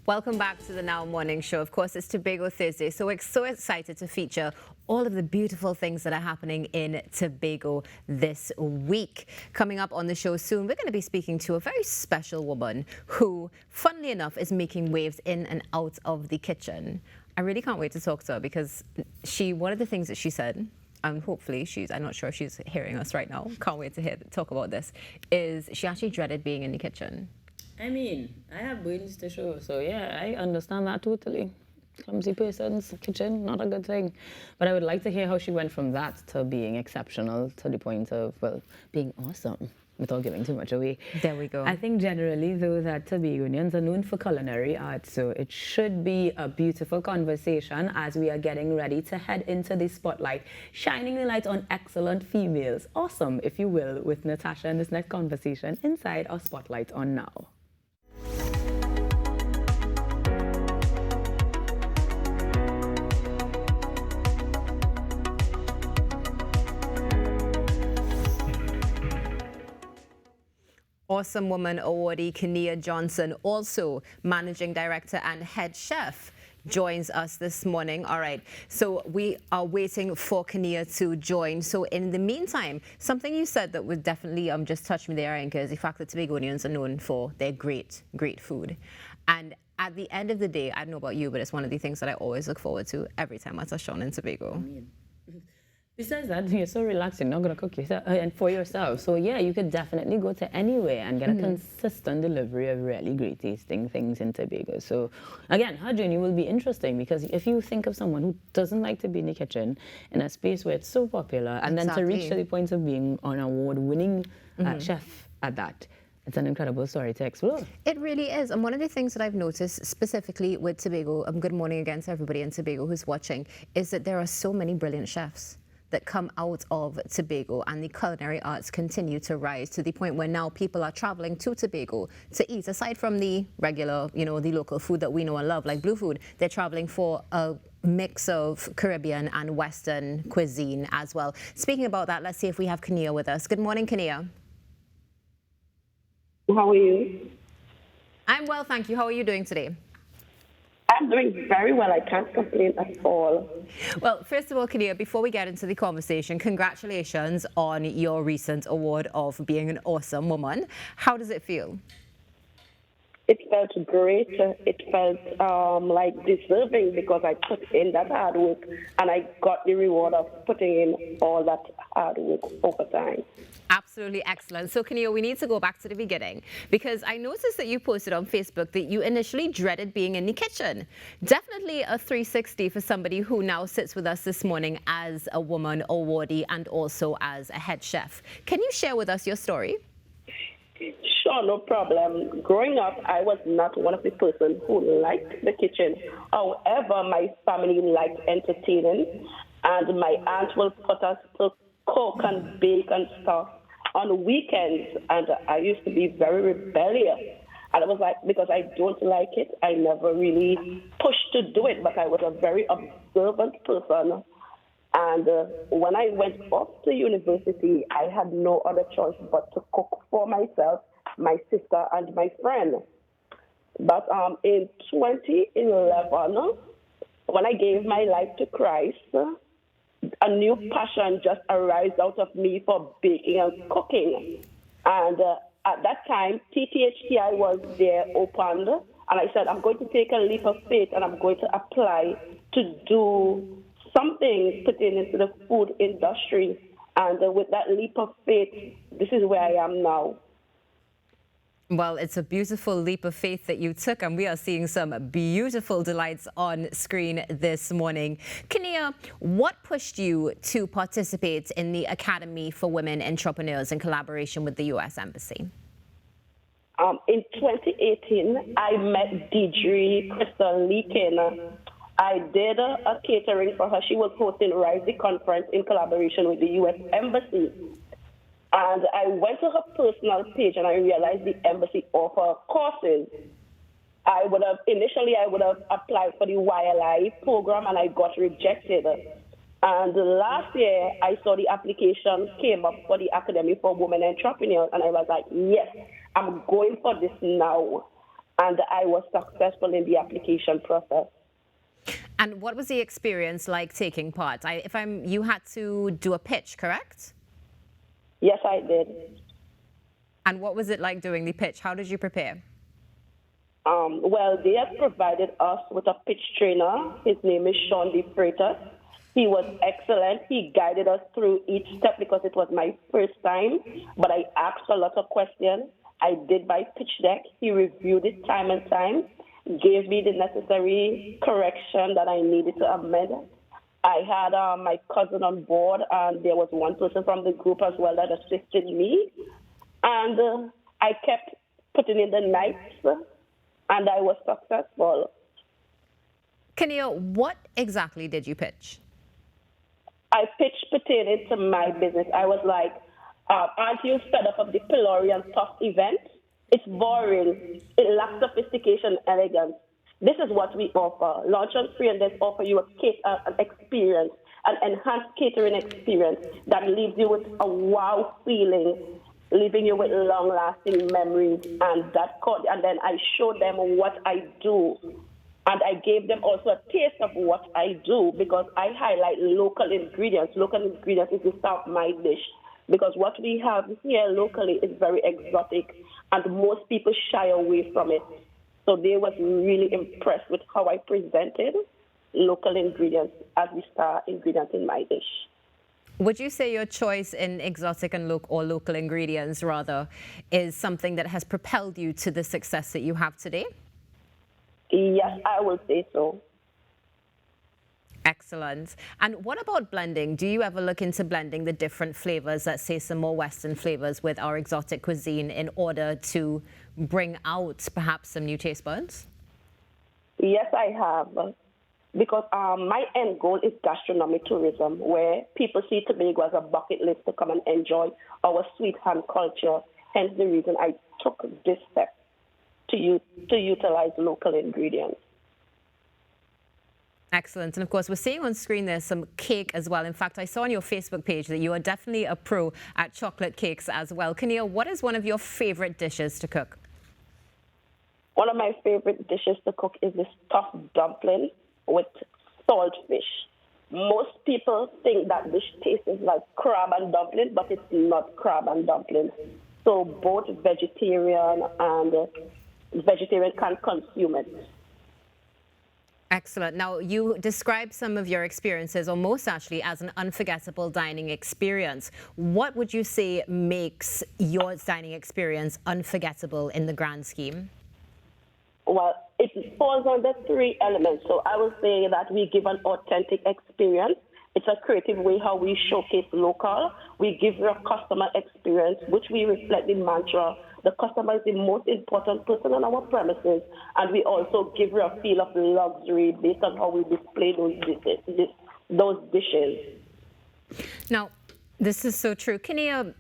Welcome back to the Now Morning Show. Of course, it's Tobago Thursday, so we're so excited to feature all of the beautiful things that are happening in Tobago this week. Coming up on the show soon, we're going to be speaking to a very special woman who, funnily enough, is making waves in and out of the kitchen. I really can't wait to talk to her because one of the things that she said, and hopefully I'm not sure if she's hearing us right now, can't wait to talk about this, is she actually dreaded being in the kitchen. I mean, I have brains to show, so yeah, I understand that totally. Clumsy person's kitchen, not a good thing. But I would like to hear how she went from that to being exceptional to the point of, well, being awesome without giving too much away. There we go. I think generally, though, that Tobagonians are known for culinary arts, so it should be a beautiful conversation as we are getting ready to head into the spotlight, shining the light on excellent females. Awesome, if you will, with Natasha in this next conversation inside our Spotlight on Now. Awesome woman awardee Kinia Johnson, also managing director and head chef, joins us this morning. All right, so we are waiting for Kinia to join. So in the meantime, something you said that would definitely just touch me there, Anka, is the fact that Tobagonians are known for their great food. And at the end of the day, I don't know about you, but it's one of the things that I always look forward to every time I touch on in Tobago. Besides that, you're so relaxed, you're not going to cook yourself and for yourself. So yeah, you could definitely go to anywhere and get a consistent delivery of really great tasting things in Tobago. So again, her journey will be interesting because if you think of someone who doesn't like to be in the kitchen in a space where it's so popular and then to reach to the point of being an award-winning chef at that, it's an incredible story to explore. It really is. And one of the things that I've noticed specifically with Tobago, good morning again to everybody in Tobago who's watching, is that there are so many brilliant chefs that come out of Tobago, and the culinary arts continue to rise to the point where now people are traveling to Tobago to eat. Aside from the regular, the local food that we know and love, like blue food, they're traveling for a mix of Caribbean and Western cuisine as well. Speaking about that, let's see if we have Kinia with us. Good morning, Kinia. How are you? I'm well, thank you. How are you doing today? I'm doing very well. I can't complain at all. Well, first of all, Kinia, before we get into the conversation, congratulations on your recent award of being an awesome woman. How does it feel? It felt great. It felt like deserving because I put in that hard work and I got the reward of putting in all that hard work over time. Absolutely excellent. So, Kinia, we need to go back to the beginning because I noticed that you posted on Facebook that you initially dreaded being in the kitchen. Definitely a 360 for somebody who now sits with us this morning as a woman awardee and also as a head chef. Can you share with us your story? Sure, no problem. Growing up, I was not one of the persons who liked the kitchen. However, my family liked entertaining, and my aunt will put us to cook and bake and stuff on weekends, and I used to be very rebellious. And it was like, because I don't like it, I never really pushed to do it, but I was a very observant person. And when I went off to university, I had no other choice but to cook for myself, my sister, and my friend. But in 2011, when I gave my life to Christ, a new passion just arose out of me for baking and cooking. And at that time, TTHTI was there opened, and I said, I'm going to take a leap of faith and I'm going to apply to do something pertaining into the food industry. And with that leap of faith, this is where I am now. Well, it's a beautiful leap of faith that you took, and we are seeing some beautiful delights on screen this morning. Kinia, what pushed you to participate in the Academy for Women Entrepreneurs in collaboration with the U.S. Embassy? In 2018, I met Deidre Crystal Leakin. I did a catering for her. She was hosting Rise the Conference in collaboration with the U.S. Embassy. And I went to her personal page and I realized the embassy offer courses. Initially I would have applied for the YLI program and I got rejected. And last year I saw the application came up for the Academy for Women Entrepreneurs and I was like, yes, I'm going for this now. and I was successful in the application process. And what was the experience like taking part? You had to do a pitch, correct? Yes, I did. And what was it like doing the pitch? How did you prepare? Well, they have provided us with a pitch trainer. His name is Sean D. Freitas. He was excellent. He guided us through each step because it was my first time. But I asked a lot of questions. I did my pitch deck. He reviewed it time and time, gave me the necessary correction that I needed to amend. I had my cousin on board, and there was one person from the group as well that assisted me. And I kept putting in the nights, and I was successful. Kinia, what exactly did you pitch? I pitched pertaining to my business. I was like, aren't you fed up of the pillory and tough event? It's boring. It lacks sophistication and elegance. This is what we offer. Launch on Friandises offer you an experience, an enhanced catering experience that leaves you with a wow feeling, leaving you with long-lasting memories. And then I showed them what I do. And I gave them also a taste of what I do because I highlight local ingredients. Local ingredients is the star of my dish because what we have here locally is very exotic and most people shy away from it. So they was really impressed with how I presented local ingredients as the star ingredient in my dish. Would you say your choice in exotic and local ingredients rather is something that has propelled you to the success that you have today? Yes, I would say so. Excellent. And what about blending? Do you ever look into blending the different flavors, let's say some more Western flavors with our exotic cuisine in order to bring out perhaps some new taste buds? Yes, I have. Because my end goal is gastronomic tourism, where people see Tobago as a bucket list to come and enjoy our sweet hand culture. Hence the reason I took this step to utilize local ingredients. Excellent. And of course, we're seeing on screen there's some cake as well. In fact, I saw on your Facebook page that you are definitely a pro at chocolate cakes as well. Kinia, what is one of your favorite dishes to cook? One of my favorite dishes to cook is this stuffed dumpling with saltfish. Most people think that this tastes like crab and dumpling, but it's not crab and dumpling. So both vegetarian can consume it. Excellent. Now, you described some of your experiences, or most actually, as an unforgettable dining experience. What would you say makes your dining experience unforgettable in the grand scheme? Well, it falls under three elements. So I would say that we give an authentic experience. It's a creative way how we showcase local. We give a customer experience, which we reflect the mantra. The customer is the most important person on our premises, and we also give her a feel of luxury based on how we display those dishes. Now, this is so true. Kinia,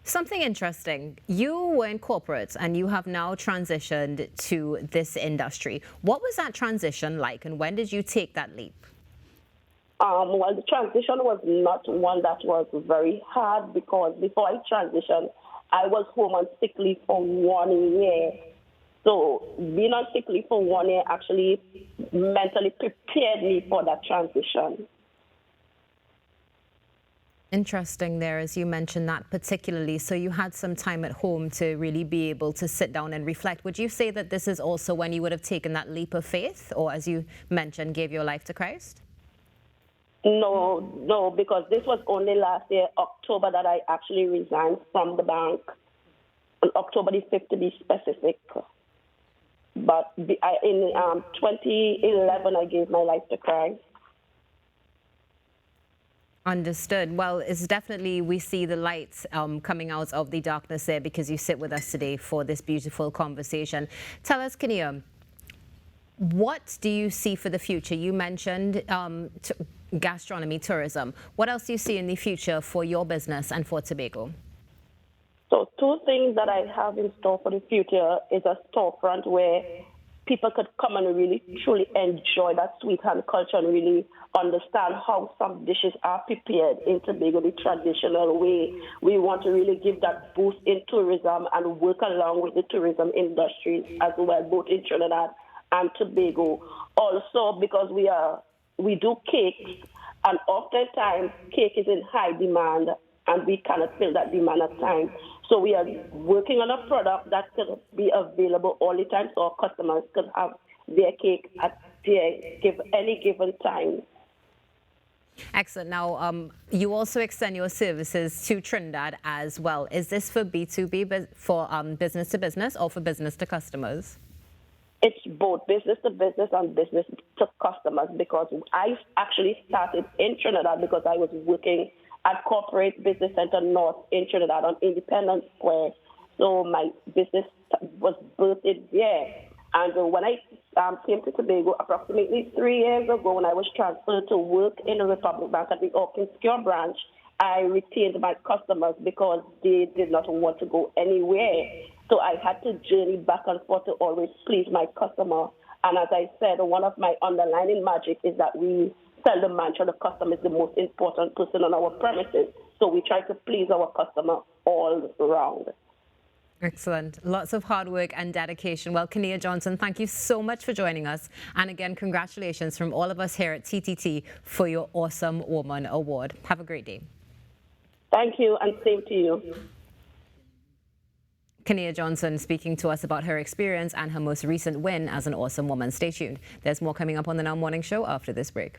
something interesting. You were in corporate and you have now transitioned to this industry. What was that transition like, and when did you take that leap? Well, the transition was not one that was very hard because before I transitioned, I was home on sick leave for 1 year. So being on sick leave for 1 year actually mentally prepared me for that transition. Interesting there, as you mentioned that particularly. So you had some time at home to really be able to sit down and reflect. Would you say that this is also when you would have taken that leap of faith, or as you mentioned, gave your life to Christ? No, because this was only last year, October, that I actually resigned from the bank. On October the 5th, to be specific. But in 2011, I gave my life to Christ. Understood. Well, it's definitely, we see the light coming out of the darkness there because you sit with us today for this beautiful conversation. Tell us, Kinia, what do you see for the future? You mentioned gastronomy, tourism. What else do you see in the future for your business and for Tobago? So two things that I have in store for the future is a storefront where people could come and really truly enjoy that sweet hand culture and really understand how some dishes are prepared in Tobago the traditional way. We want to really give that boost in tourism and work along with the tourism industry as well, both in Trinidad and Tobago. Also, because we do cakes, and oftentimes cake is in high demand, and we cannot fill that demand at times. So we are working on a product that could be available all the time, so our customers could have their cake at any given time. Excellent. Now, you also extend your services to Trinidad as well. Is this for B2B, for business to business, or for business to customers? It's both business to business and business to customers, because I actually started in Trinidad because I was working at Corporate Business Center North in Trinidad on Independence Square. So my business was birthed there. And when I came to Tobago approximately 3 years ago, when I was transferred to work in the Republic Bank at the Hawkins Cure branch, I retained my customers because they did not want to go anywhere. So I had to journey back and forth to always please my customer. And as I said, one of my underlying magic is that we tell the mantra the customer is the most important person on our premises. So we try to please our customer all around. Excellent. Lots of hard work and dedication. Well, Kinia Johnson, thank you so much for joining us. And again, congratulations from all of us here at TTT for your Awesome Woman Award. Have a great day. Thank you, and same to you. Kinia Johnson speaking to us about her experience and her most recent win as an awesome woman. Stay tuned. There's more coming up on the Now Morning Show after this break.